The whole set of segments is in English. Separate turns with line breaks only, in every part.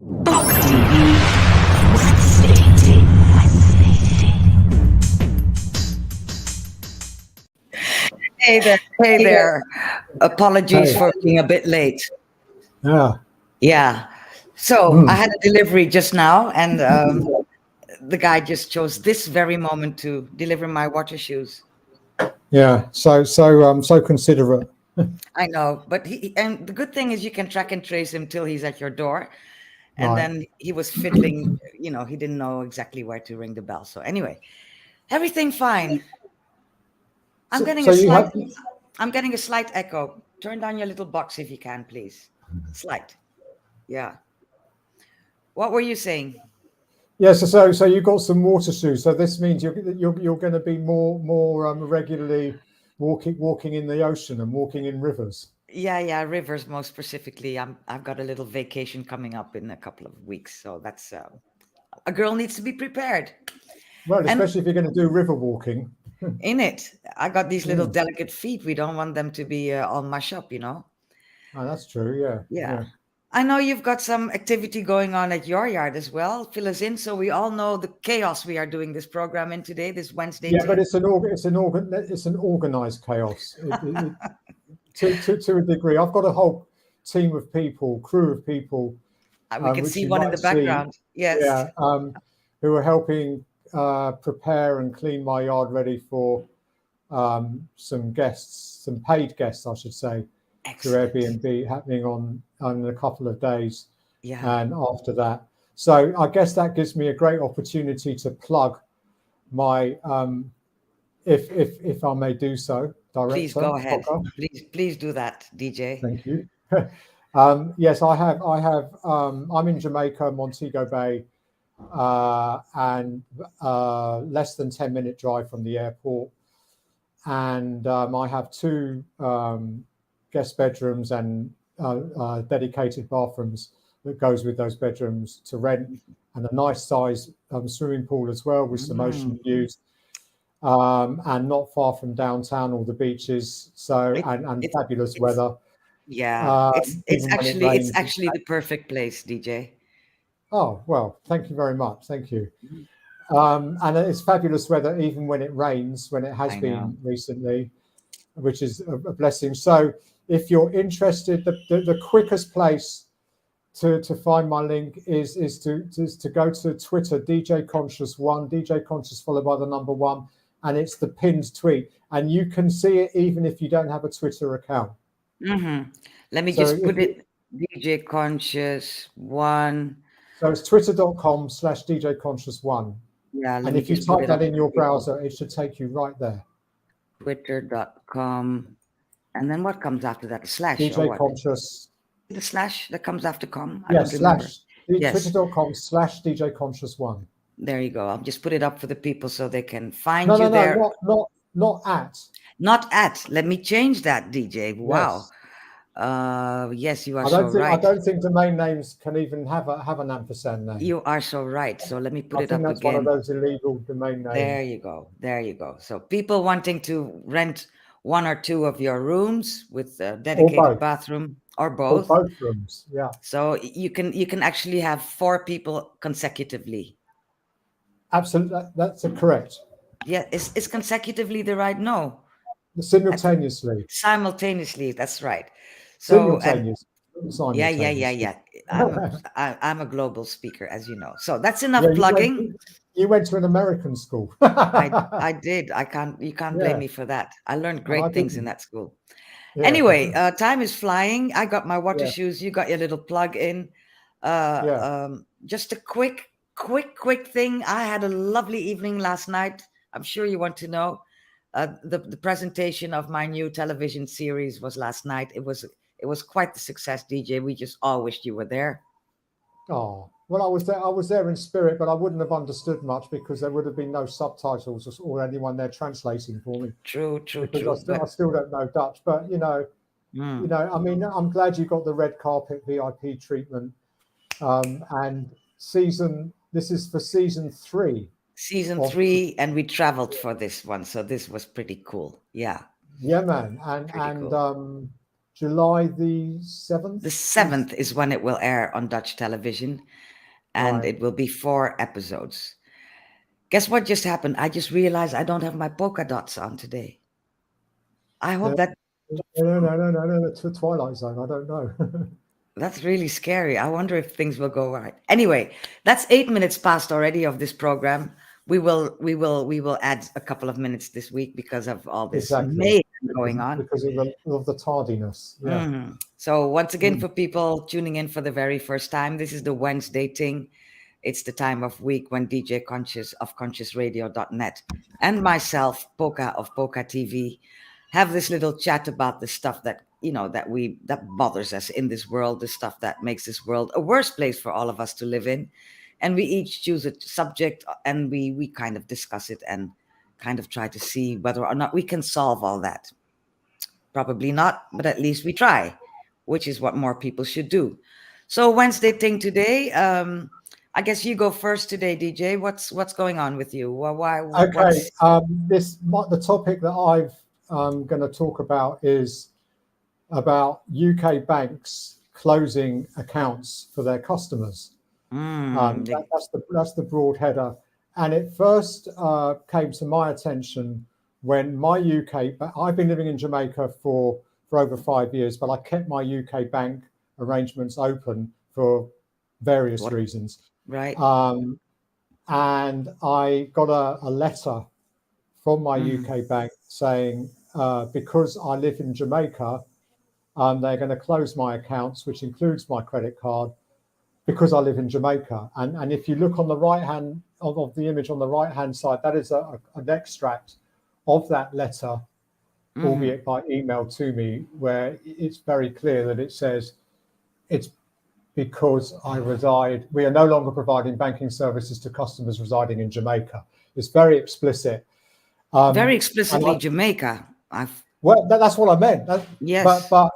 PocaTV. Wenzzzday.
Hey there, hey there. Apologies
Hey,
for being a bit late.
yeah,
Yeah. So I
mm,
had a delivery just now, and the guy just chose this very moment to deliver my water shoes.
yeah. So considerate.
I know, but and the good thing is you can track and trace him till he's at your door. And
Right.
then he was fiddling, he didn't know exactly where to ring the bell. So anyway, everything fine. I'm
So,
getting
so
a
you
slight
have,
I'm getting a slight echo. Turn down your little box if you can, please. Slight. Yeah. What were you saying?
yeah. So you got some water shoes. So this means you're going to be more regularly walking in the ocean and walking in rivers.
Yeah, rivers more specifically. I've got a little vacation coming up in a couple of weeks, so that's a girl needs to be prepared.
Well,
And
especially if you're going to do river walking.
in it, I got these little
Mm.
delicate feet. We don't want them to be all mush up.
Oh, that's true. Yeah,
Yeah.
yeah.
I know you've got some activity going on at your yard as well. Fill us in so we all know the chaos we are doing this program in today, this Wenzzzday
Yeah, but
Ting.
it's an organized chaos. To a degree. I've got a whole team of people, crew of people,
We can
which
see
you
one in the
might see,
background. Yes.
yeah, who are helping prepare and clean my yard ready for some guests, some paid guests, I should say, to
Excellent.
Airbnb happening on a couple of days,
Yeah.
and after that. So I guess that gives me a great opportunity to plug my, if I may do so,
Please
director
go ahead.
Poca.
Please do that, DJ.
Thank you. Yes, I'm in Jamaica, Montego Bay, and less than 10-minute drive from the airport. And I have two guest bedrooms and dedicated bathrooms that goes with those bedrooms to rent, and a nice size swimming pool as well with some
Mm.
ocean views, and not far from downtown or the beaches. So
It,
and
it,
fabulous
it's
weather,
yeah. It's
even when it
actually it's
rains.
actually the perfect place, DJ.
Oh, well, thank you very much. Thank you.
Mhm.
And it's fabulous weather, even when it rains, when it has
I know.
been recently, which is a blessing. So, if you're interested, the quickest place to find my link is to go to Twitter, DJ Conscious One, DJ Conscious followed by the number one, and it's the pinned tweet. And you can see it even if you don't have a Twitter account.
Hmm. Let me
So,
just put it DJ Conscious One.
so it's twitter.com/DJ Conscious One.
Yeah, let
And
me
if you
just put
type
it up
that in
for the
your
people.
browser, it should take you right there.
Twitter.com. And then what comes after that? A slash or
DJ
what?
Conscious,
The slash that comes after com? I
yeah,
don't remember.
slash
Yes,
twitter.com/DJ Conscious One.
there you go. I'll just put it up for the people so they can find
No,
you
no, no,
there.
not at.
Not at. Let me change that, DJ. Wow.
Yes.
Yes, you are so
I
right.
don't think domain names can even have an ampersand name.
You are so right. So let me put
I
it
think
up
that's one of
again.
those illegal domain
There
names.
you go. There you go. So people wanting to rent one or two of your rooms with a
Or
dedicated
both.
bathroom or
Or
both.
both rooms. Yeah.
So you can actually have four people consecutively.
Absolutely, that's correct.
Yeah, is consecutively the right? No, I think
Simultaneously.
simultaneously. That's right. So and
Simultaneously.
yeah,
Simultaneously.
yeah. I'm a global speaker, as you know. So that's
Yeah,
enough plugging.
you went to an American school.
I did. You can't blame
Yeah,
me for that. I learned
and I
great things in
didn't.
that school.
Yeah,
Anyway, time is flying. I got my water
yeah,
shoes. You got your little plug in.
yeah.
Just a quick thing. I had a lovely evening last night. I'm sure you want to know. The presentation of my new television series was last night. It was quite the success, DJ. We just all wished you were there.
Oh, well, I was there. I was there in spirit, but I wouldn't have understood much because there would have been no subtitles or anyone there translating for me because
True.
I
But
still don't know Dutch. But
mm,
I mean, I'm glad you got the red carpet VIP treatment. And this is for season 3
season
of
3, and we traveled for this one, so this was pretty cool. Yeah,
Yeah, man,
pretty
and
cool.
July the 7th.
The 7th is when it will air on Dutch television, and
Right.
it will be 4 episodes. Guess what just happened? I just realized I don't have my polka dots on today. I hope that
No, it's the Twilight Zone. I don't know.
that's really scary. I wonder if things will go right. Anyway, that's 8 minutes past already of this program. We will add a couple of minutes this week because of all this
Exactly.
mayhem going on.
Because of the tardiness. Yeah.
Mhm. So once again, for people tuning in for the very first time, this is the Wenzzzday Ting. It's the time of week when DJ Conscious of ConsciousRadio.net and myself, Poca of PocaTV, have this little chat about the stuff that that bothers us in this world, the stuff that makes this world a worse place for all of us to live in. And we each choose a subject and we kind of discuss it and kind of try to see whether or not we can solve all that. Probably not, but at least we try, which is what more people should do. So Wenzzzday Ting today. I guess you go first today, DJ. What's going on with you? Why?
Okay. The topic that I'm going to talk about is about UK banks closing accounts for their customers. That's the broad header, and it first came to my attention when my UK. I've been living in Jamaica for over 5 years, but I kept my UK bank arrangements open for various reasons.
Right.
And I got a letter from my UK bank saying because I live in Jamaica, they're going to close my accounts, which includes my credit card, because I live in Jamaica. And if you look on the right hand of the image on the right hand side, that is an extract of that letter, albeit by email to me, where it's very clear that it says it's because we are no longer providing banking services to customers residing in Jamaica. It's very explicit.
Very explicitly Jamaica.
Well, that's what I meant.
Yes.
But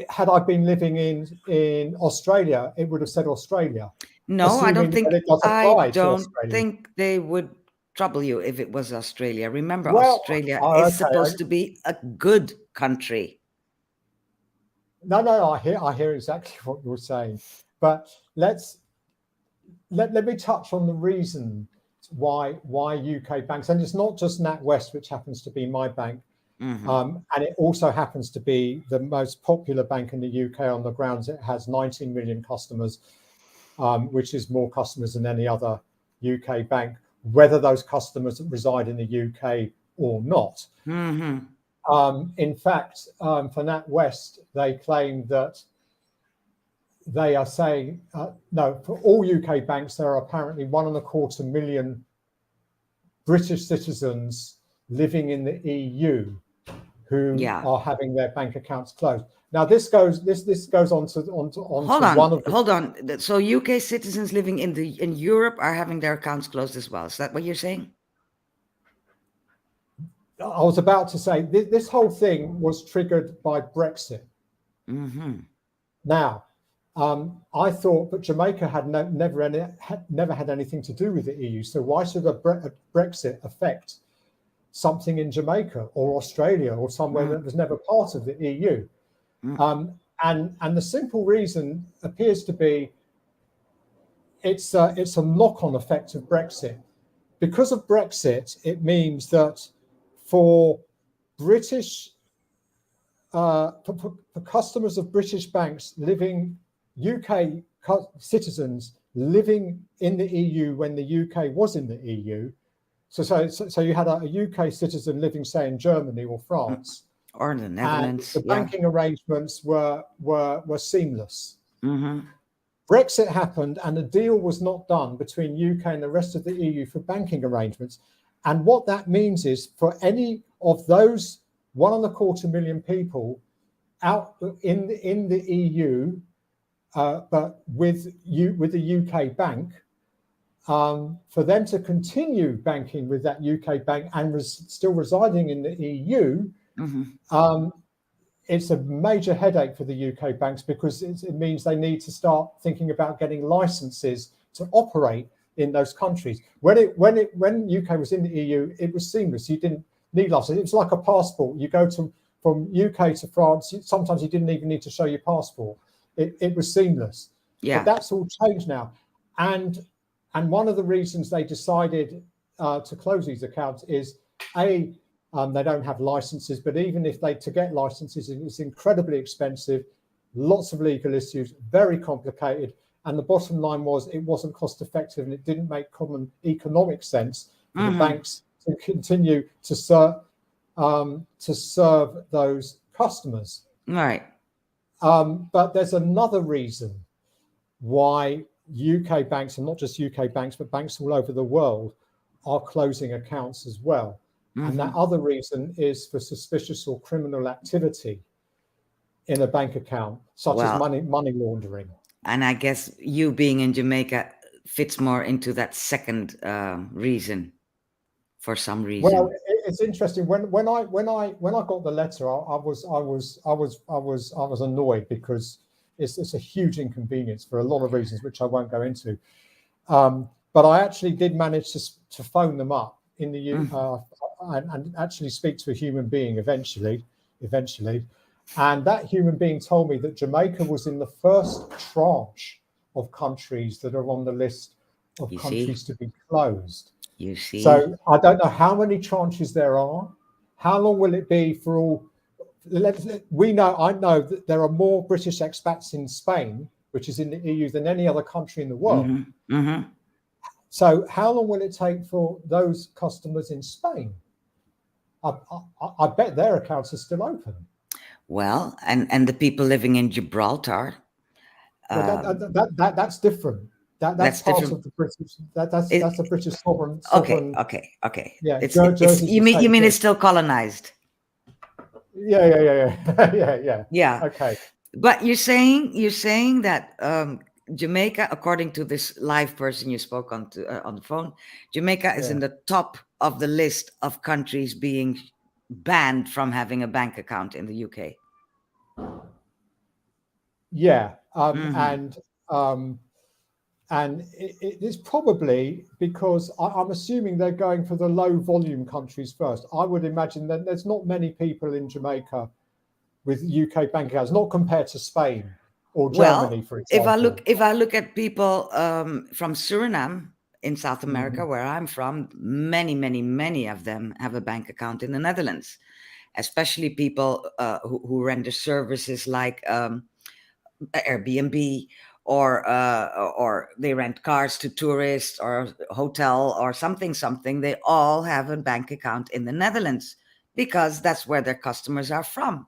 had I been living in Australia, it would have said Australia.
No, I don't think. I don't
Australia.
think they would trouble you if it was Australia. Remember,
Well,
Australia is supposed to be a good country.
No, I hear exactly what you're saying, but let me touch on the reason why UK banks, and it's not just NatWest, which happens to be my bank, and it also happens to be the most popular bank in the UK on the grounds it has 19 million customers, which is more customers than any other UK bank, whether those customers reside in the UK or not. In fact, for NatWest, they claim that they are saying, no, for all UK banks, there are apparently 1.25 million British citizens living in the EU who are having their bank accounts closed. Now, this goes on to
Hold on. So UK citizens living in Europe are having their accounts closed as well. Is that what you're saying?
I was about to say this whole thing was triggered by Brexit. Now, I thought that Jamaica had never had anything to do with the EU. So why should a Brexit affect something in Jamaica or Australia or somewhere that was never part of the EU? And the simple reason appears to be it's a knock-on effect of Brexit. Because of Brexit, it means that for British for customers of British banks living, UK citizens living in the EU when the UK was in the EU, so you had a UK citizen living, say, in Germany or France,
or the Netherlands,
and the banking arrangements were seamless. Brexit happened, and a deal was not done between UK and the rest of the EU for banking arrangements. And what that means is for any of those 1.25 million people out in the EU, but with the UK bank, for them to continue banking with that UK bank and still residing in the EU, it's a major headache for the UK banks because it means they need to start thinking about getting licenses to operate in those countries. When UK was in the EU, it was seamless. You didn't need license. It was like a passport. You go to from UK to France, sometimes you didn't even need to show your passport. It was seamless.
Yeah.
But that's all changed now. And one of the reasons they decided to close these accounts is they don't have licenses, but even if to get licenses, it's incredibly expensive, lots of legal issues, very complicated. And the bottom line was it wasn't cost effective, and it didn't make common economic sense for the banks to continue to serve those customers.
Right.
But there's another reason why UK banks, and not just UK banks, but banks all over the world, are closing accounts as well. And that other reason is for suspicious or criminal activity in a bank account, such as money laundering.
And I guess you being in Jamaica fits more into that second reason, for some reason.
Well, it's interesting. When I got the letter, I was annoyed because it's a huge inconvenience for a lot of reasons, which I won't go into. But I actually did manage to phone them up in the and actually speak to a human being eventually. And that human being told me that Jamaica was in the first tranche of countries that are on the list of countries to be closed.
You see.
So I don't know how many tranches there are. How long will it be for all? I know that there are more British expats in Spain, which is in the EU, than any other country in the world. So how long will it take for those customers in Spain? I bet their accounts are still open.
Well, and the people living in Gibraltar.
That's different. That's part different. Of the British. That's a British sovereign.
Okay.
Yeah.
You mean it's still colonized?
Yeah. Okay.
But you're saying that Jamaica, according to this live person you spoke on the phone, Jamaica is in the top of the list of countries being banned from having a bank account in the UK.
Yeah, and it is probably because I'm assuming they're going for the low volume countries first. I would imagine that there's not many people in Jamaica with UK bank accounts, not compared to Spain or Germany, for example.
If I look at people from Suriname in South America, where I'm from, many of them have a bank account in the Netherlands, especially people who render services like Airbnb, or they rent cars to tourists, or hotel, or something. They all have a bank account in the Netherlands because that's where their customers are from.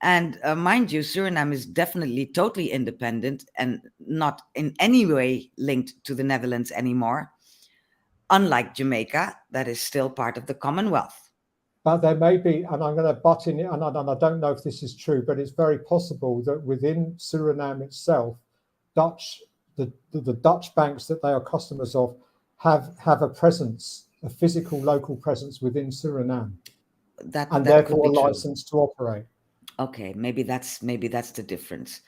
And mind you, Suriname is definitely totally independent and not in any way linked to the Netherlands anymore, unlike Jamaica, that is still part of the Commonwealth.
But there may be, and I'm going to butt in, and I don't know if this is true, but it's very possible that within Suriname itself, the Dutch banks that they are customers of have a presence, a physical local presence within Suriname, and therefore a license to operate.
Okay, maybe that's the difference. Yes.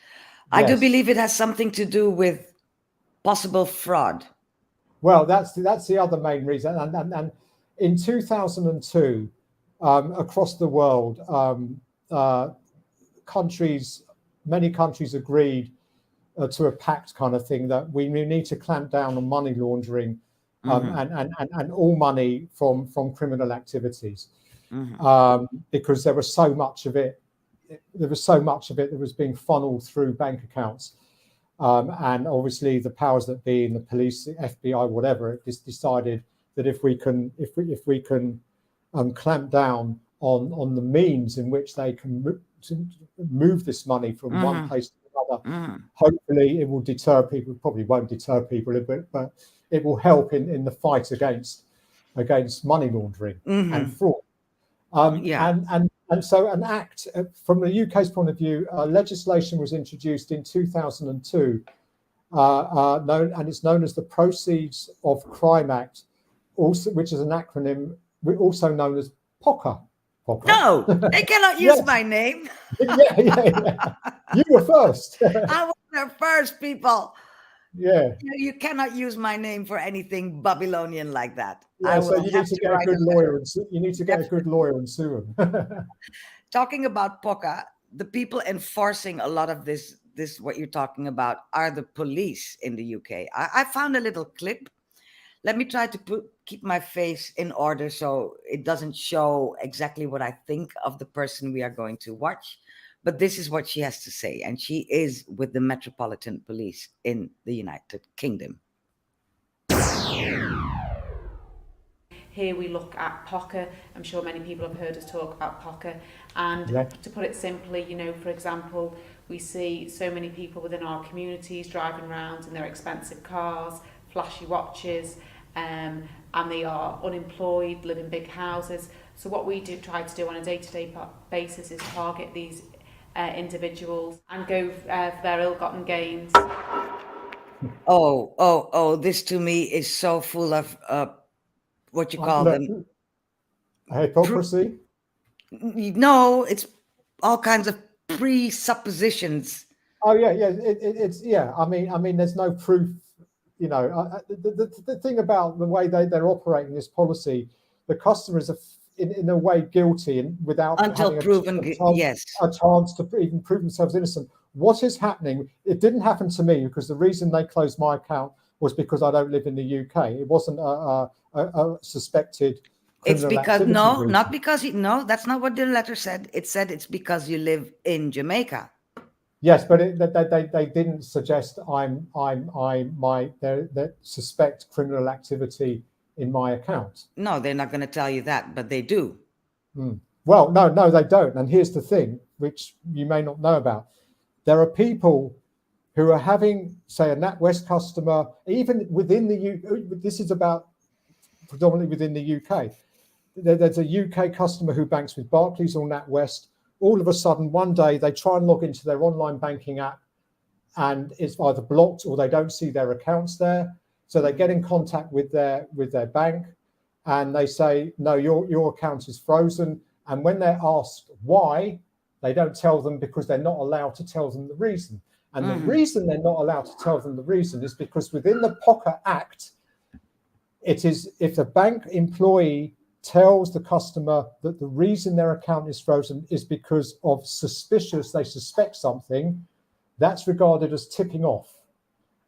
I do believe it has something to do with possible fraud.
Well, that's the other main reason. And in 2002, across the world, many countries agreed to a pact kind of thing that we need to clamp down on money laundering and all money from criminal activities, because there was so much of it. There was so much of it that was being funneled through bank accounts, and obviously the powers that be in the police, the FBI, whatever, it just decided that if we can clamp down on the means in which they can move this money from one place to another, hopefully it will deter people. It probably won't deter people, but it will help in the fight against money laundering and fraud. And so an act, from the UK's point of view, legislation was introduced in 2002, and it's known as the Proceeds of Crime Act, also, which is an acronym, also known as PocaTV.
No, they cannot use my name.
Yeah. You were first.
I was the first, people.
Yeah.
You cannot use my name for anything Babylonian like that.
Yeah, so you need to get a good lawyer and you need to get a good lawyer and sue them.
talking about Poca, the people enforcing a lot of this what you're talking about are the police in the UK. I found a little clip. Let me try to keep my face in order so it doesn't show exactly what I think of the person we are going to watch. But this is what she has to say, and she is with the Metropolitan Police in the United Kingdom.
Here we look at Poca. I'm sure many people have heard us talk about Poca. And to put it simply, you know, for example, we see so many people within our communities driving around in their expensive cars, flashy watches, and they are unemployed, live in big houses. So what we try to do on a day-to-day basis is target these individuals and go for their ill-gotten gains.
This to me is so full of what you call them?
Hypocrisy?
No, it's all kinds of presuppositions.
Oh yeah. It's yeah. I mean, there's no proof. You know, the thing about the way they're operating this policy, the customers are in a way guilty and without
until proven yes,
a chance to even prove themselves innocent. What is happening? It didn't happen to me because the reason they closed my account was because I don't live in the UK. It wasn't a suspected
it's
criminal
because
activity
no,
reason.
not because no, that's not what the letter said. It said it's because you live in Jamaica.
Yes, but they didn't suggest they suspect criminal activity in my account.
No, they're not going to tell you that, but they do.
Well, no, they don't. And here's the thing, which you may not know about. There are people who are having, say, a NatWest customer, even within the UK. This is about predominantly within the UK. There's a UK customer who banks with Barclays or NatWest. All of a sudden, one day, they try and log into their online banking app and it's either blocked or they don't see their accounts there. So they get in contact with their bank and they say, no, your account is frozen. And when they're asked why, they don't tell them because they're not allowed to tell them the reason. And the reason they're not allowed to tell them the reason is because within the POCA Act, it is if the bank employee tells the customer that the reason their account is frozen is because of they suspect something, that's regarded as tipping off.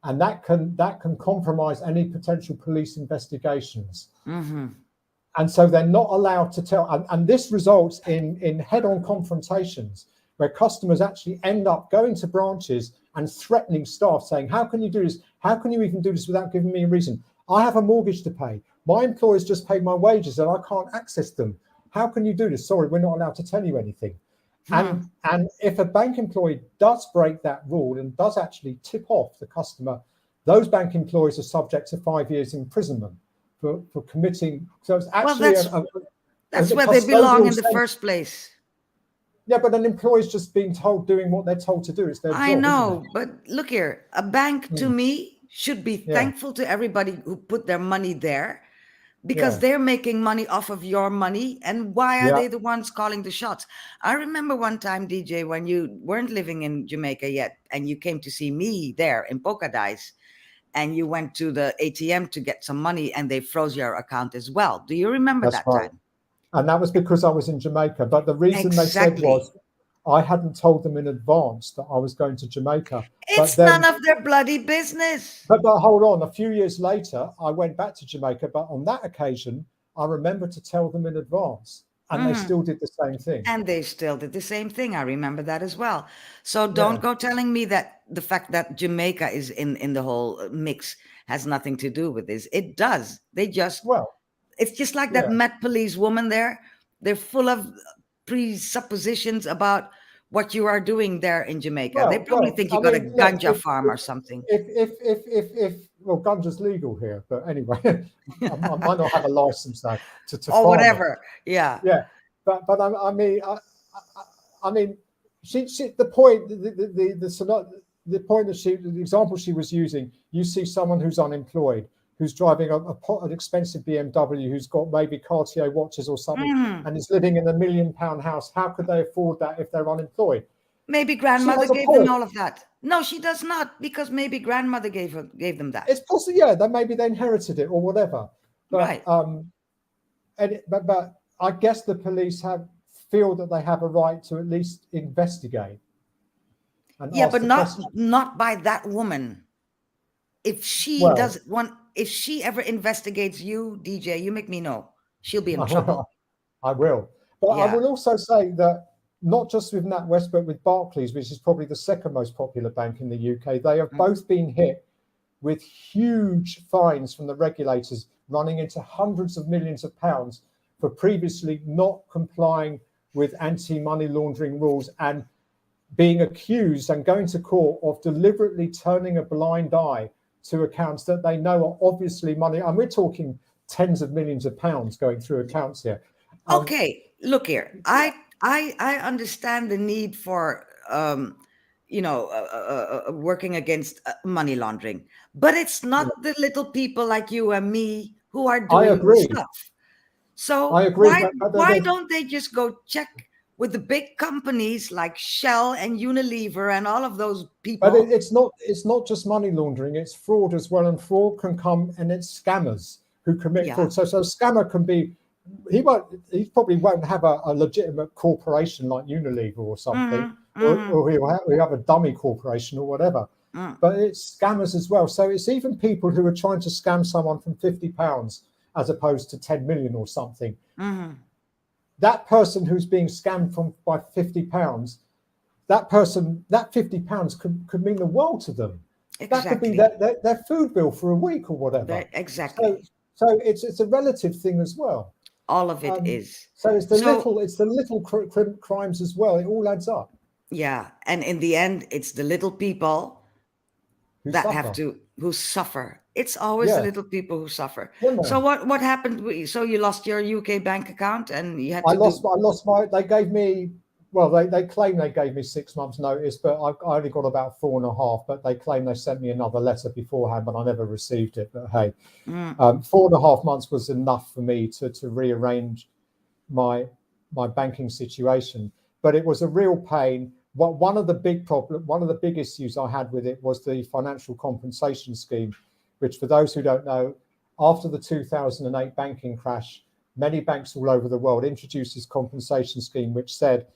And that can compromise any potential police investigations. And so they're not allowed to tell. And this results in head-on confrontations where customers actually end up going to branches and threatening staff saying, how can you do this? How can you even do this without giving me a reason? I have a mortgage to pay. My employer's just paid my wages and I can't access them. How can you do this? Sorry, we're not allowed to tell you anything. And if a bank employee does break that rule and does actually tip off the customer, those bank employees are subject to 5 years imprisonment for committing. So it's actually
that's where they belong in the first place.
Yeah, but an employee's just being told doing what they're told to do. It's their job.
I know, but look here, a bank to me should be thankful to everybody who put their money there because they're making money off of your money. And why are they the ones calling the shots? I remember one time, DJ, when you weren't living in Jamaica yet and you came to see me there in PocaTV and you went to the ATM to get some money and they froze your account as well. Do you remember that time?
And that was because I was in Jamaica. But the reason they said was I hadn't told them in advance that I was going to Jamaica.
It's none of their bloody business.
But hold on. A few years later, I went back to Jamaica. But on that occasion, I remember to tell them in advance. And they still did the same thing.
And they still did the same thing. I remember that as well. So don't go telling me that the fact that Jamaica is in the whole mix has nothing to do with this. It does. They just... It's just like that Met Police woman there. They're full of presuppositions about what you are doing there in Jamaica. They probably think you got a ganja farm or something.
Well, ganja's legal here, but anyway, I might not have a license now to
or whatever. Yeah.
But I mean, she the point the example she was using. You see someone who's unemployed, who's driving an expensive BMW, who's got maybe Cartier watches or something, and is living in $1 million house. How could they afford that if they're unemployed?
Maybe grandmother gave them all of that. No, she does not, because maybe grandmother gave them that.
It's possible, that maybe they inherited it or whatever. But,
right.
But I guess the police have feel that they have a right to at least investigate. And
Yeah,
ask
but
the
not
question.
not by that woman. If she
Well,
if she ever investigates you, DJ, you make me know. She'll be in
I will.
trouble.
I will. But I
Yeah.
will also say that not just with NatWest, but with Barclays, which is probably the second most popular bank in the UK, they have both been hit with huge fines from the regulators, running into hundreds of millions of pounds for previously not complying with anti-money laundering rules and being accused and going to court of deliberately turning a blind eye to accounts that they know are obviously money. And we're talking tens of millions of pounds going through accounts here.
Okay, look here. I understand the need for working against money laundering, but it's not the little people like you and me who are
I
doing the
agree.
stuff. So
I agree. But
why don't they just go check with the big companies like Shell and Unilever and all of those people?
But it's not just money laundering, it's fraud as well. And fraud can come, and it's scammers who commit fraud. So a scammer can be, he probably won't have a legitimate corporation like Unilever or something, or he'll have a dummy corporation or whatever. But it's scammers as well. So it's even people who are trying to scam someone from £50 as opposed to 10 million or something. That person who's being scammed by £50, that £50 could mean the world to them.
Exactly.
That could be their food bill for a week or whatever.
Exactly.
So it's a relative thing as well.
All of it is.
So it's the little crimes as well. It all adds up.
Yeah, and in the end, it's the little people who suffer. It's always the little people who suffer. So what happened? So you lost your UK bank account, and you had to. I
lost my. They gave me. Well, they claim they gave me 6 months' notice, but I only got about 4.5. But they claim they sent me another letter beforehand, but I never received it. But hey, 4.5 months was enough for me to rearrange my banking situation. But it was a real pain. One of the big issues I had with it was the financial compensation scheme, which, for those who don't know, after the 2008 banking crash, many banks all over the world introduced this compensation scheme, which said,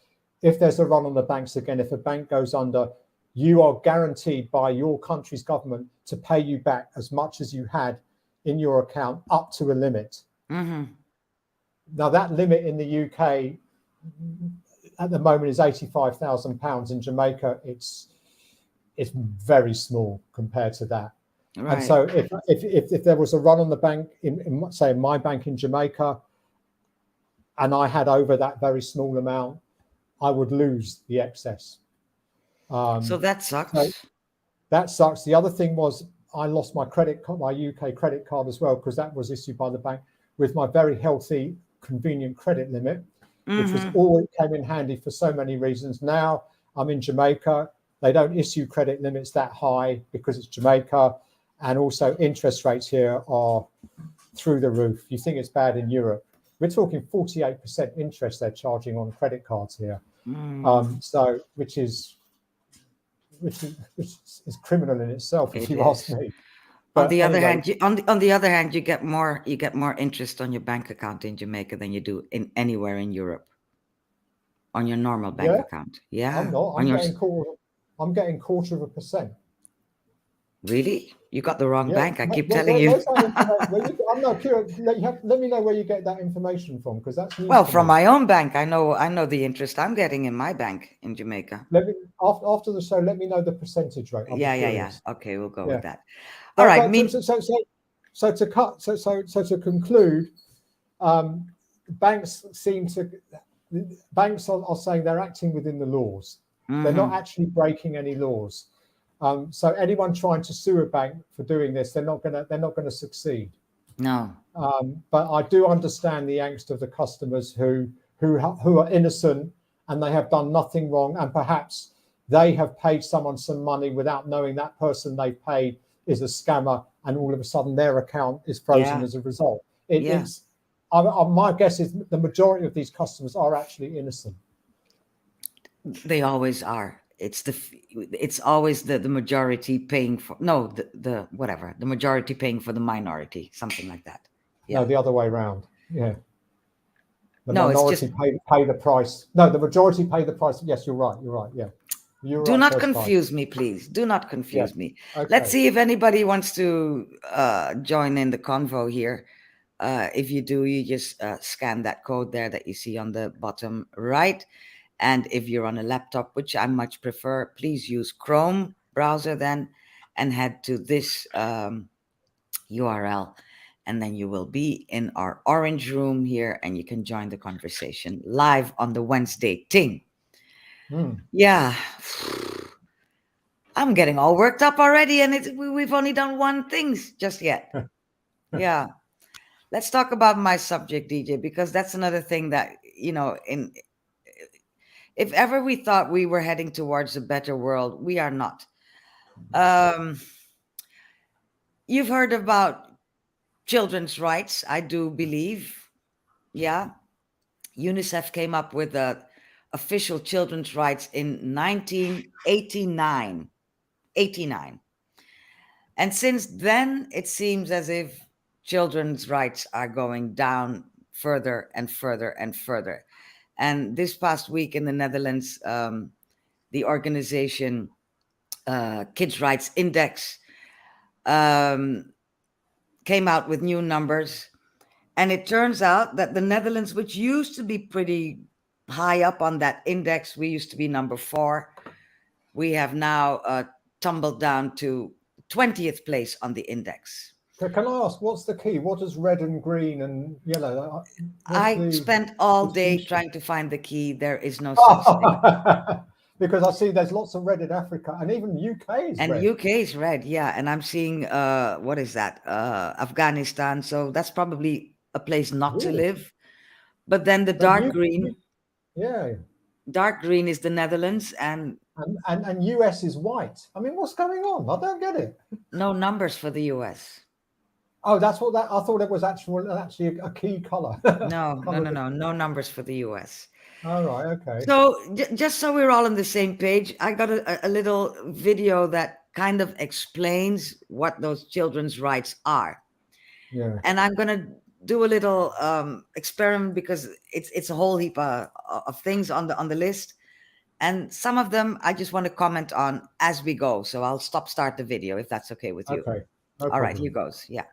if there's a run on the banks again, if a bank goes under, you are guaranteed by your country's government to pay you back as much as you had in your account up to a limit. Now, that limit in the UK at the moment is £85,000. In Jamaica, it's very small compared to that. Right. And so if there was a run on the bank in say my bank in Jamaica, and I had over that very small amount, I would lose the excess.
So that sucks.
So that sucks. The other thing was I lost my UK credit card as well, because that was issued by the bank with my very healthy, convenient credit limit, which was always came in handy for so many reasons. Now I'm in Jamaica. They don't issue credit limits that high because it's Jamaica. And also interest rates here are through the roof. You think it's bad in Europe. We're talking 48% interest they're charging on credit cards here. So which is criminal in itself, if you ask me.
But on the other hand, you get more interest on your bank account in Jamaica than you do anywhere in Europe on your normal bank account. Yeah,
I'm not. I'm getting 0.25%.
Really? You got the wrong bank. I keep telling you.
I'm not curious. Let me know where you get that information from, because that's
well, from my own bank. I know the interest I'm getting in my bank in Jamaica.
After the show, let me know the percentage rate.
Yeah. Okay, we'll go with that. All right.
So to conclude, banks are saying they're acting within the laws. They're not actually breaking any laws. So anyone trying to sue a bank for doing this, they're not going to succeed.
No.
But I do understand the angst of the customers who are innocent and they have done nothing wrong, and perhaps they have paid someone some money without knowing that person they paid is a scammer, and all of a sudden their account is frozen as a result. My guess is the majority of these customers are actually innocent.
They always are. It's always the majority paying for the majority paying for the minority, something like that.
No, the other way around. Yeah. The
No, it's
minority
just
pay the price. No, the majority pay the price. Yes, you're right. You're right. Yeah, you're
do
right.
not
First time.
confuse me, please. Do not confuse
Yes.
me.
Okay.
Let's see if anybody wants to join in the convo here. If you do, you just scan that code there that you see on the bottom right. And if you're on a laptop, which I much prefer, please use Chrome browser then and head to this URL. And then you will be in our orange room here and you can join the conversation live on the Wenzzzday Ting. Yeah. I'm getting all worked up already and we've only done one thing just yet. Yeah. Let's talk about my subject, DJ, because that's another thing that, if ever we thought we were heading towards a better world, we are not. You've heard about children's rights, I do believe. Yeah. UNICEF came up with the official children's rights in 1989. 89. And since then, it seems as if children's rights are going down further and further and further. And this past week in the Netherlands, the organization Kids' Rights Index came out with new numbers. And it turns out that the Netherlands, which used to be pretty high up on that index, we used to be number 4. We have now tumbled down to 20th place on the index.
Can I ask, what's the key? What does red and green and yellow?
I spent all day trying to find the key. There is no such thing.
Because I see there's lots of red in Africa, and even UK is red.
And UK is red, yeah. And I'm seeing, what is that? Afghanistan. So that's probably a place not to live. But then the dark green.
Yeah.
Dark green is the Netherlands, and
US is white. I mean, what's going on? I don't get it.
No numbers for the US.
Oh, that's what that. I thought it was actually a key color.
No numbers for the US.
All right, okay.
So just so we're all on the same page, I got a little video that kind of explains what those children's rights are.
Yeah.
And I'm gonna do a little experiment because it's a whole heap of things on the list, and some of them I just want to comment on as we go. So I'll start the video if that's okay with you.
Okay. No
all right,
problem.
here goes. Yeah.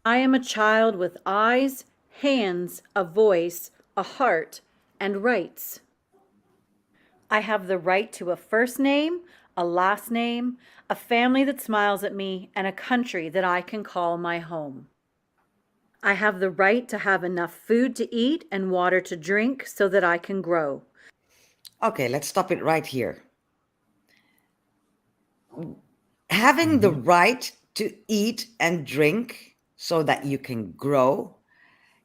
I am a child with eyes, hands, a voice, a heart, and rights. I have the right to a first name, a last name, a family that smiles at me, and a country that I can call my home. I have the right to have enough food to eat and water to drink so that I can grow.
Okay, let's stop it right here. Having the right to eat and drink so that you can grow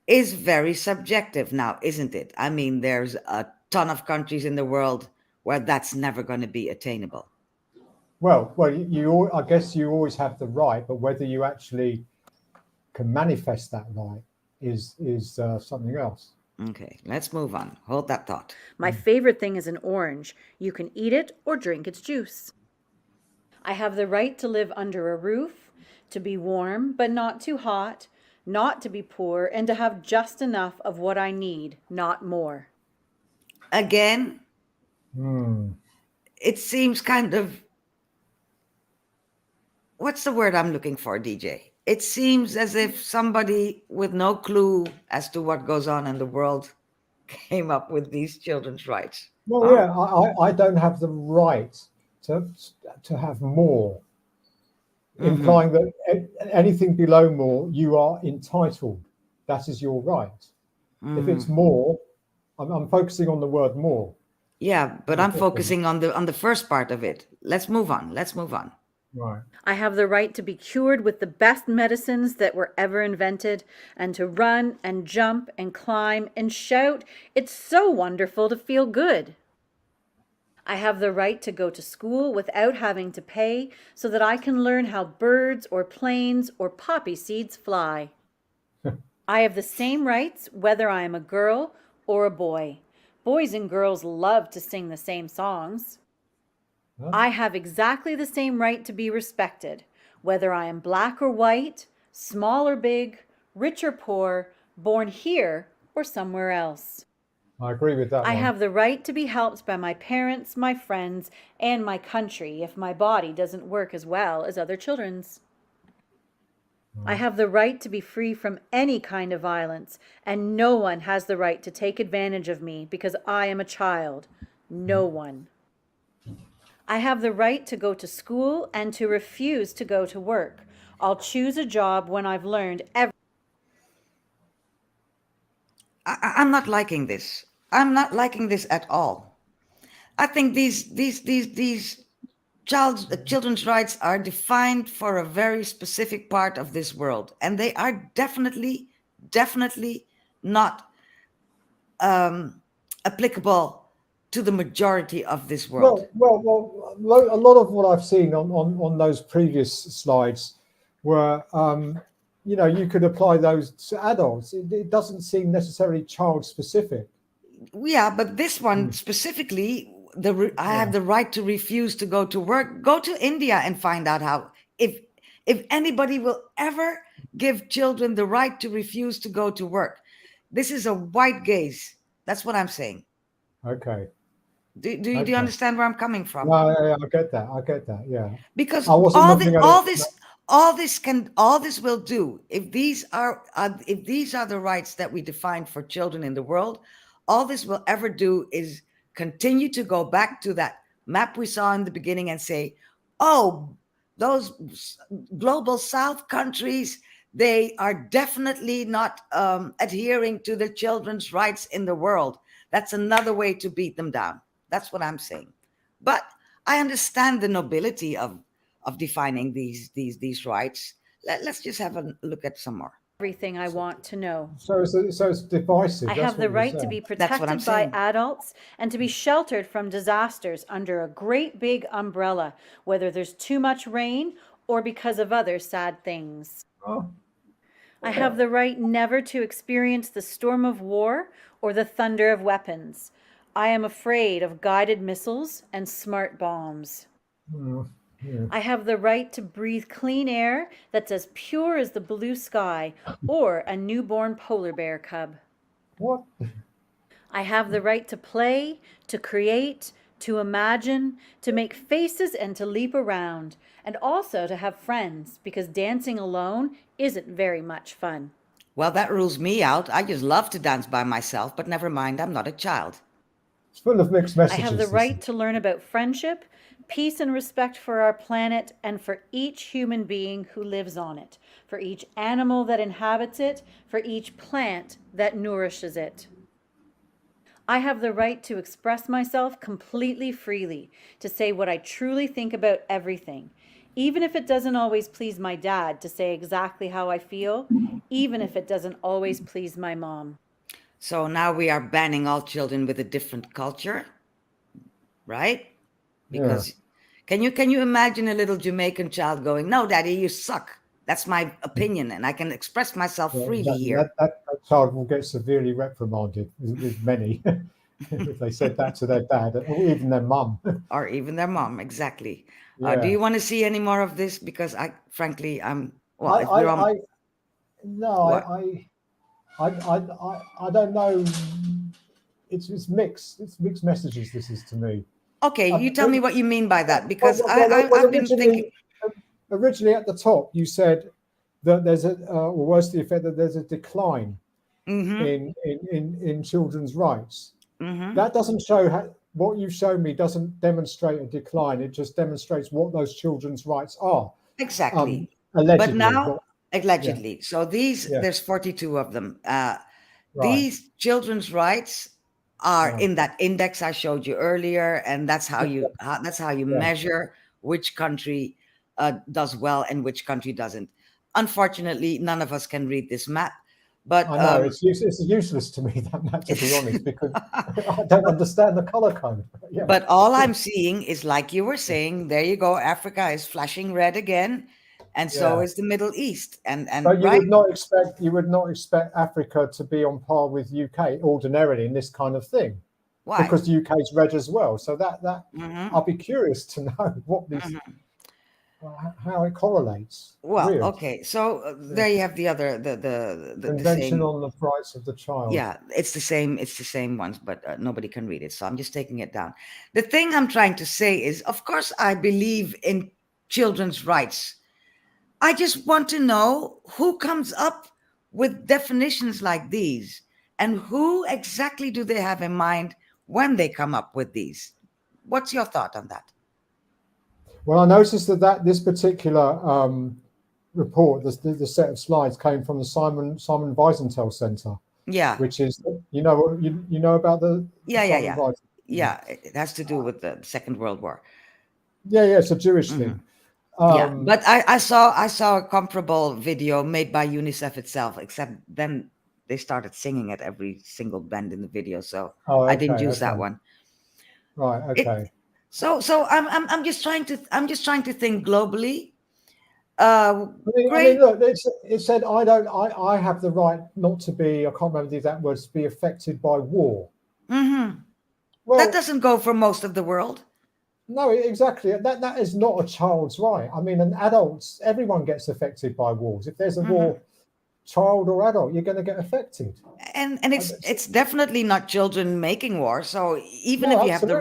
is very subjective now, isn't it? I mean, there's a ton of countries in the world where that's never going to be attainable.
Well, I guess you always have the right, but whether you actually can manifest that right is something else.
Okay, let's move on. Hold that thought.
My favorite thing is an orange. You can eat it or drink its juice. I have the right to live under a roof, to be warm but not too hot, not to be poor, and to have just enough of what I need, not more.
Again, it seems kind of, what's the word I'm looking for, DJ? It seems as if somebody with no clue as to what goes on in the world came up with these children's rights.
Well, yeah, I don't have the right to have more, implying that anything below more, you are entitled. That is your right. If it's more, I'm focusing on the word more.
Yeah, but I'm focusing on the first part of it. Let's move on.
Right.
I have the right to be cured with the best medicines that were ever invented, and to run and jump and climb and shout. It's so wonderful to feel good. I have the right to go to school without having to pay so that I can learn how birds or planes or poppy seeds fly. I have the same rights whether I am a girl or a boy. Boys and girls love to sing the same songs. I have exactly the same right to be respected, whether I am black or white, small or big, rich or poor, born here or somewhere else.
I agree with that
I
one.
have the right to be helped by my parents, my friends, and my country if my body doesn't work as well as other children's. I have the right to be free from any kind of violence, and no one has the right to take advantage of me because I am a child. No one. I have the right to go to school and to refuse to go to work. I'll choose a job when I've learned everything.
I'm not liking this. I'm not liking this at all. I think these children's rights are defined for a very specific part of this world, and they are definitely not applicable to the majority of this world.
A lot of what I've seen on those previous slides were, you know, you could apply those to adults. It doesn't seem necessarily child specific.
Yeah, but this one specifically, I have the right to refuse to go to work. Go to India and find out how, if anybody will ever give children the right to refuse to go to work. This is a white gaze. That's what I'm saying.
Okay.
Do you understand where I'm coming from?
No, I get that. I get that. Yeah.
Because
I wasn't looking at it.
all this will do, if these are the rights that we define for children in the world, all this will ever do is continue to go back to that map we saw in the beginning and say, oh, those global South countries, they are definitely not adhering to the children's rights in the world. That's another way to beat them down. That's what I'm saying. But I understand the nobility of defining these rights. Let's just have a look at some more.
Everything I want to know.
So it's divisive.
I have the right to be protected by adults and to be sheltered from disasters under a great big umbrella, whether there's too much rain or because of other sad things. I have the right never to experience the storm of war or the thunder of weapons. I am afraid of guided missiles and smart bombs. I have the right to breathe clean air that's as pure as the blue sky or a newborn polar bear cub.
What?
I have the right to play, to create, to imagine, to make faces and to leap around, and also to have friends, because dancing alone isn't very much fun.
Well, that rules me out. I just love to dance by myself, but never mind, I'm not a child.
It's full of mixed messages.
I have the right to learn about friendship, peace and respect for our planet and for each human being who lives on it, for each animal that inhabits it, for each plant that nourishes it. I have the right to express myself completely freely, to say what I truly think about everything, even if it doesn't always please my dad to say exactly how I feel, even if it doesn't always please my mom.
So now we are banning all children with a different culture, right? Because can you imagine a little Jamaican child going, "No, Daddy, you suck. That's my opinion, and I can express myself freely here."
That child will get severely reprimanded with many if they said that to their dad or even their mum.
Or even their mom, exactly.
Yeah.
Do you want to see any more of this? Because I don't know. It's mixed. It's mixed messages. This is to me. Okay, you tell me what you mean by that, because I've been thinking.
Originally, at the top, you said that there's or worse to the effect that there's a decline in children's rights. That doesn't show what you've shown me doesn't demonstrate a decline. It just demonstrates what those children's rights are.
Exactly.
Allegedly.
But now, allegedly. Yeah. So there's 42 of them. These children's rights are in that index I showed you earlier, and that's how you measure which country does well and which country doesn't. Unfortunately, none of us can read this map. But
I know it's useless to me, that map, to be honest, because I don't understand the color code. Yeah.
But all I'm seeing is, like you were saying, there you go, Africa is flashing red again, and so is the Middle East. And
but you would not expect Africa to be on par with UK ordinarily in this kind of thing.
Why?
Because the UK is red as well. So that I'll be curious to know what these. how it correlates.
Well,
Weird.
okay. So there you have the other the
Convention
same.
on the Rights of the Child.
Yeah, it's the same. It's the same ones, but nobody can read it. So I'm just taking it down. The thing I'm trying to say is, of course, I believe in children's rights. I just want to know who comes up with definitions like these, and who exactly do they have in mind when they come up with these. What's your thought on that?
Well, I noticed that this particular report, the set of slides, came from the Simon Wiesenthal Center,
Yeah.
which is, you know about the
Yeah.
Simon
Yeah, it has to do with the Second World War.
Yeah, it's a Jewish thing.
Yeah, but I saw a comparable video made by UNICEF itself, except then they started singing at every single bend in the video, so I didn't use that one.
Right. Okay.
So I'm just trying to think globally.
I
Great.
mean, look, it said I have the right not to be. I can't remember the exact words. To be affected by war. Well,
that doesn't go for most of the world.
No, exactly. That is not a child's right. I mean, everyone gets affected by wars. If there's a war, child or adult, you're going to get affected.
And it's definitely not children making war. So even if you have the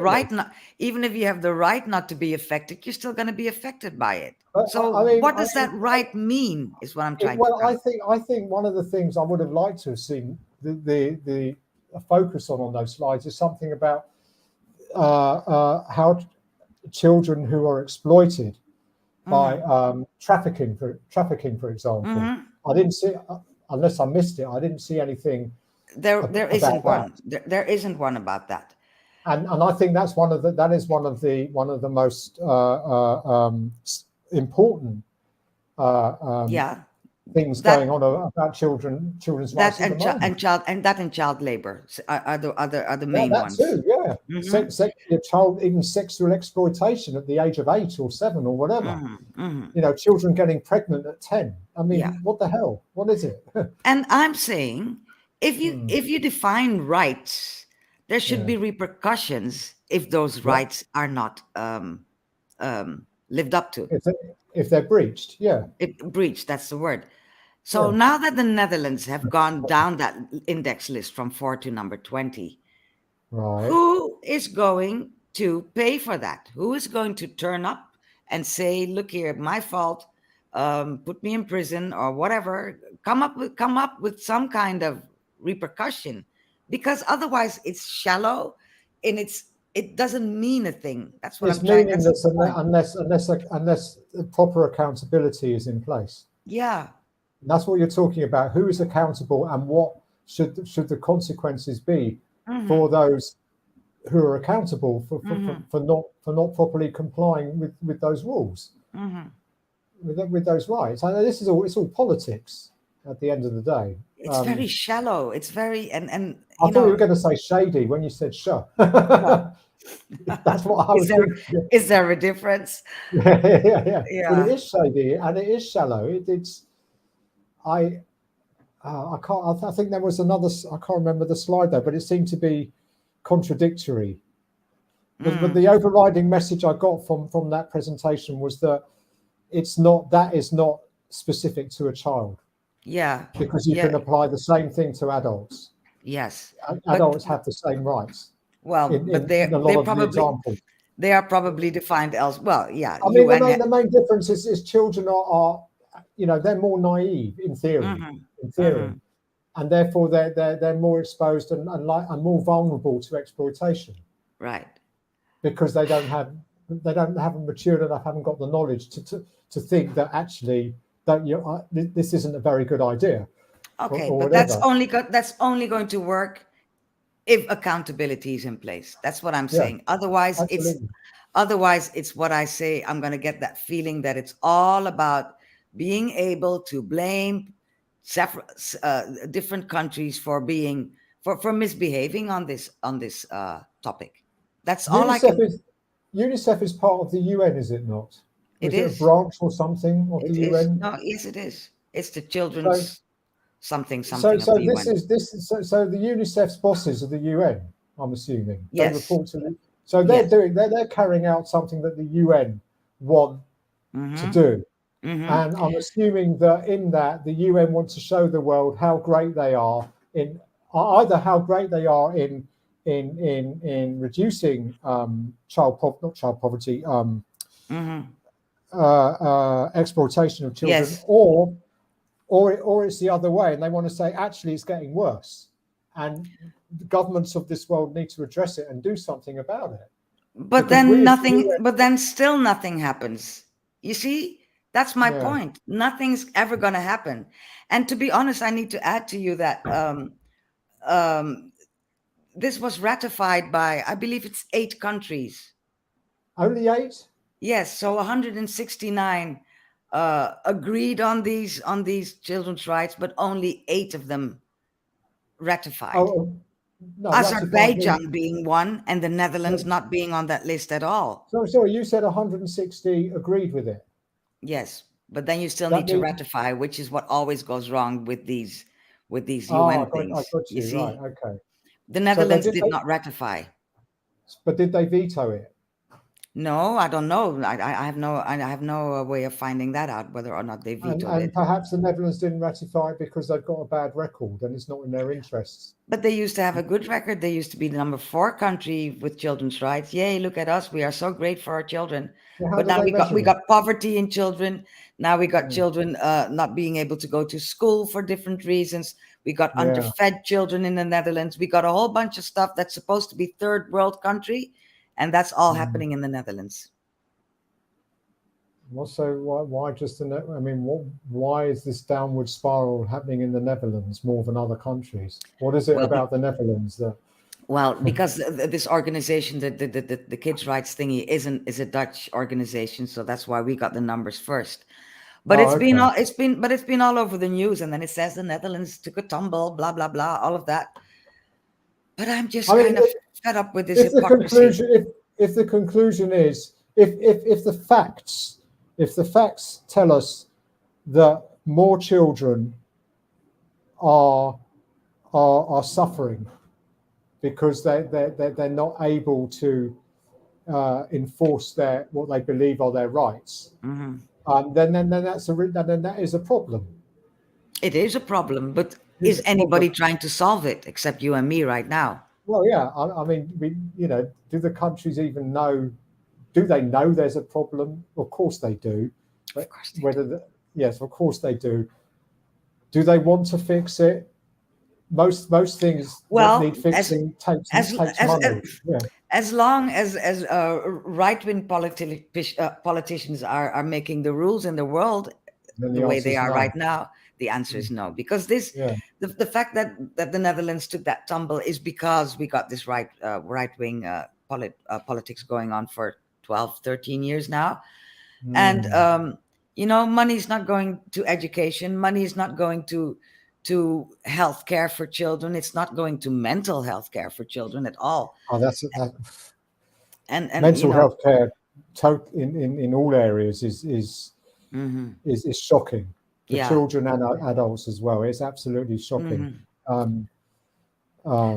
right not to be affected, you're still going to be affected by it. So I mean, what does that right mean? Is what I'm trying to.
Well, I think one of the things I would have liked to have seen the focus on those slides is something about how children who are exploited by trafficking, for example. I didn't see, unless I missed it, I didn't see anything.
There isn't one. There isn't one about that.
And I think that's one of the most important things going on about children's rights
and child labor are the main ones.
Too, yeah. Even sexual exploitation at the age of 8 or 7 or whatever. You know, children getting pregnant at 10. I mean, what the hell? What is it?
And I'm saying, if you define rights, there should be repercussions if those rights are not lived up to.
If they're breached,
breached. That's the word. So now that the Netherlands have gone down that index list from 4 to number 20, who is going to pay for that? Who is going to turn up and say, "Look here, my fault. Put me in prison or whatever." Come up with some kind of repercussion, because otherwise it's shallow and it doesn't mean a thing. That's what I'm trying to say.
Unless proper accountability is in place.
Yeah.
That's what you're talking about. Who is accountable, and what should the consequences be for those who are accountable for not properly complying with those rules, with those rights? I know it's all politics at the end of the day.
It's very shallow. It's very and
I thought you were going to say shady when you said "sure." That's what I was thinking.
Is there a difference?
Yeah. Well, it is shady and it is shallow. I can't. I think there was another. I can't remember the slide though, but it seemed to be contradictory. But the overriding message I got from that presentation was that that is not specific to a child.
Yeah.
Because you can apply the same thing to adults.
Yes.
Adults have the same rights.
Well, but they are probably defined else. Well, yeah.
I mean, the main difference is children are they're more naive in theory, and therefore they're more exposed and more vulnerable to exploitation.
Right.
Because they haven't matured enough, haven't got the knowledge to think that actually this isn't a very good idea.
Okay, but that's only going to work if accountability is in place. That's what I'm saying. Otherwise, it's what I say. I'm going to get that feeling that it's all about being able to blame different countries for misbehaving on this topic. That's all I can.
UNICEF is part of the UN, is it not?
Is
it a branch or something of the UN?
No, yes, it is. It's the children's something.
So the UNICEF's bosses of the UN, I'm assuming.
Yes.
They report to they're carrying out something that the UN want to do.
Mm-hmm.
And I'm assuming that in that the UN wants to show the world how great they are in either how great they are in reducing not child poverty, exploitation of children,
Yes.
or it's the other way, and they want to say actually it's getting worse, and the governments of this world need to address it and do something about it.
But
Because we
then
as
nothing,
UN,
but then still nothing happens. You see, that's my
yeah.
point. Nothing's ever going to happen. And to be honest, I need to add to you that this was ratified by, I believe it's 8 countries.
Only 8?
Yes, so 169 agreed on these children's rights, but only 8 of them ratified.
Oh, no, ratified
Azerbaijan being one, and the Netherlands not being on that list at all.
Sorry, you said 160 agreed with it.
Yes, but then you still
That
need to
means-
ratify, which is what always goes wrong with these
Oh,
UN
I
things.
got
You
you,
see,
right, okay.
the Netherlands did not ratify.
But did they veto it?
No, I don't know. I have no way of finding that out, whether or not they vetoed
And
it.
perhaps the Netherlands didn't ratify it because they've got a bad record and it's not in their interests.
But they used to have a good record. They used to be the number 4 country with children's rights. Yay, look at us. We are so great for our children.
Well,
But now we got poverty in children. Now we got children not being able to go to school for different reasons. We got underfed children in the Netherlands. We got a whole bunch of stuff that's supposed to be third world country, and that's all happening in the Netherlands.
Well, so why just why is this downward spiral happening in the Netherlands more than other countries? What is it about the Netherlands that?
Well, because this organization, the kids' rights thingy, is a Dutch organization, so that's why we got the numbers first. But it's been all over the news, and then it says the Netherlands took a tumble, blah blah blah, all of that. But I'm just kind of fed up with this hypocrisy.
If the conclusion is if the facts tell us that more children are suffering because they're not able to enforce what they believe are their rights, then that is a problem.
It is a problem, but is anybody trying to solve it except you and me right now?
Well, yeah. I mean, do the countries even know? Do they know there's a problem? Of course they do. But
of course they do.
Yes, of course they do. Do they want to fix it? Most things that need fixing takes money.
As long as right-wing politicians are making the rules in the world the way they are right now, the answer is no. Because the fact that the Netherlands took that tumble is because we got this right-wing politics going on for 12, 13 years now. And money is not going to education. Money is not going to health care for children. It's not going to mental health care for children at all.
Oh,
and
mental health care in all areas is shocking for children and adults as well. It's absolutely shocking.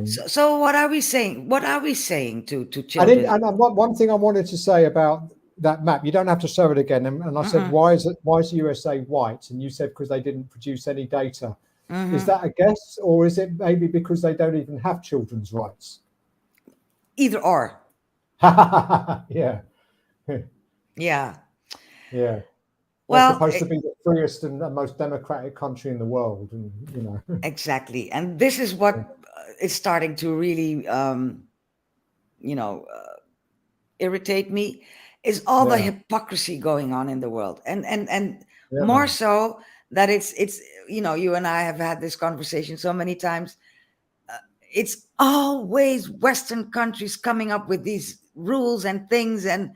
So what are we saying? What are we saying to children?
One thing I wanted to say about that map, you don't have to show it again. And I said, why is the USA white? And you said because they didn't produce any data. Is that a guess, or is it maybe because they don't even have children's rights?
Either or.
Yeah.
Yeah.
Yeah.
Well,
they're supposed to be the freest and most democratic country in the world, and
exactly. And this is what is starting to really, irritate me, is all the hypocrisy going on in the world, and more so that it's you and I have had this conversation so many times. It's always Western countries coming up with these rules and things and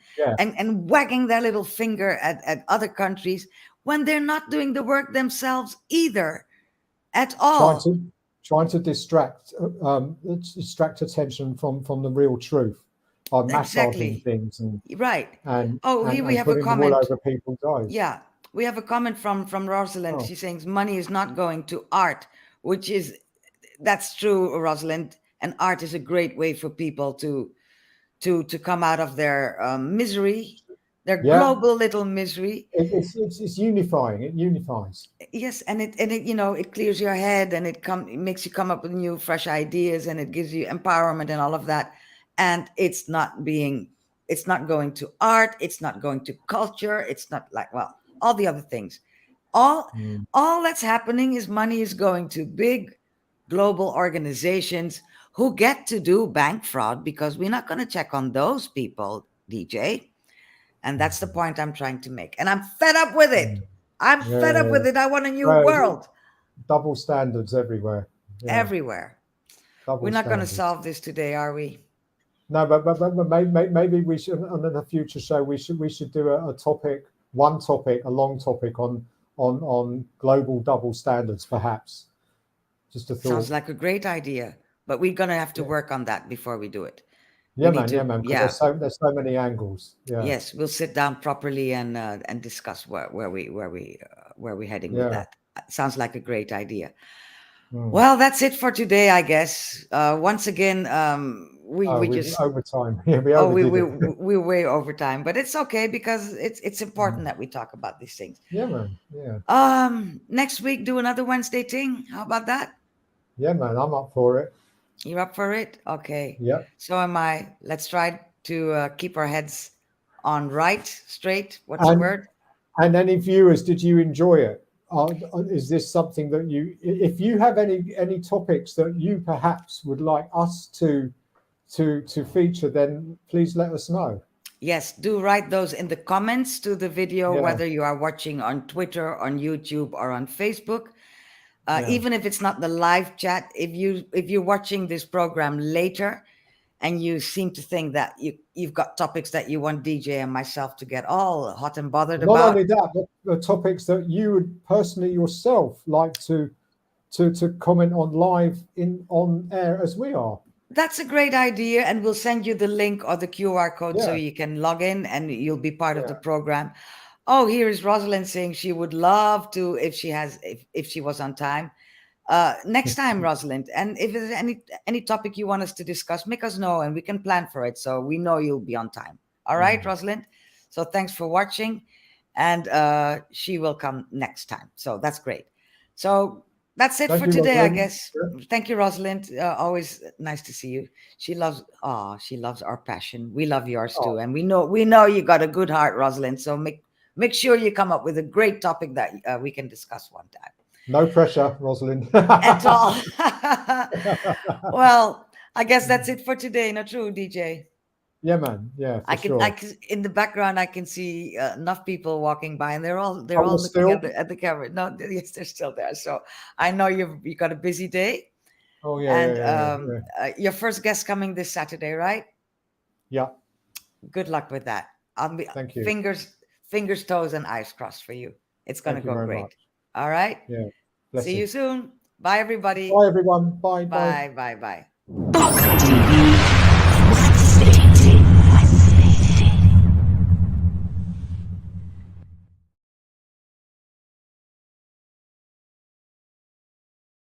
wagging their little finger at other countries when they're not doing the work themselves either at all.
Trying to distract attention from the real truth by massaging things and
here we have a comment
all over people's eyes.
Yeah, we have a comment from Rosalind. She's saying money is not going to art, which is that's true, Rosalind. And art is a great way for people to come out of their misery. Their
Yeah.
global little misery.
It's unifying. It unifies.
Yes, and it you know, it clears your head, and it makes you come up with new fresh ideas, and it gives you empowerment and all of that. And it's not going to art, it's not going to culture, it's not like, well, all the other things. All that's happening is money is going to big global organizations who get to do bank fraud, because we're not going to check on those people, DJ. And that's the point I'm trying to make. And I'm fed up with it. I'm fed up with it. I want a new world.
Double standards everywhere. Yeah.
Everywhere.
Double
We're not going to
standards.
solve this today, are we?
No, but maybe we should, on a future show, we should do a topic, a long topic on global double standards, perhaps. Just a thought.
Sounds like a great idea, but we're going to have to work on that before we do it.
Yeah, man. Yeah. There's so many angles. Yeah.
Yes, we'll sit down properly and discuss where we're heading with that. Sounds like a great idea. Well, that's it for today, I guess. Once again, we just
overtime. Yeah,
we're way over time, but it's okay, because it's important that we talk about these things.
Yeah, man. Yeah.
Next week, do another Wednesday Ting. How about that?
Yeah, man. I'm up for it.
You're up for it? Okay.
Yeah.
So am I. Let's try to keep our heads on straight. What's the word?
And any viewers, did you enjoy it? Is this something that if you have any topics that you perhaps would like us to feature, then please let us know.
Yes, do write those in the comments to the video, whether you are watching on Twitter, on YouTube, or on Facebook. Even if it's not the live chat, if you're watching this program later and you seem to think that you've got topics that you want DJ and myself to get all hot and bothered about.
Not only that, but the topics that you would personally yourself like to comment on live on air as we are.
That's a great idea, and we'll send you the link or the QR code so you can log in and you'll be part of the program. Oh, here is Rosalind saying she would love to if she was on time. Next time, Rosalind. And if there's any topic you want us to discuss, make us know and we can plan for it, so we know you'll be on time. All right, Rosalind? So thanks for watching, and she will come next time. So that's great. So that's it for today, I guess. Thank you, Rosalind. Always nice to see you. She loves our passion. We love yours too, and we know you got a good heart, Rosalind. So make sure you come up with a great topic that we can discuss one time.
No pressure, Rosalind.
At all. Well, I guess that's it for today. Not true, DJ?
Yeah, man. Yeah,
I can in the background I can see enough people walking by, and they're all looking at the camera. No, yes, they're still there. So I know you got a busy day.
Oh yeah.
And your first guest coming this Saturday, right?
Yeah.
Good luck with that.
Thank you.
Fingers, toes, and eyes crossed for you. It's going to go great. Much. All right.
Yeah.
See you soon. Bye, everybody.
Bye, everyone. Bye.
Bye.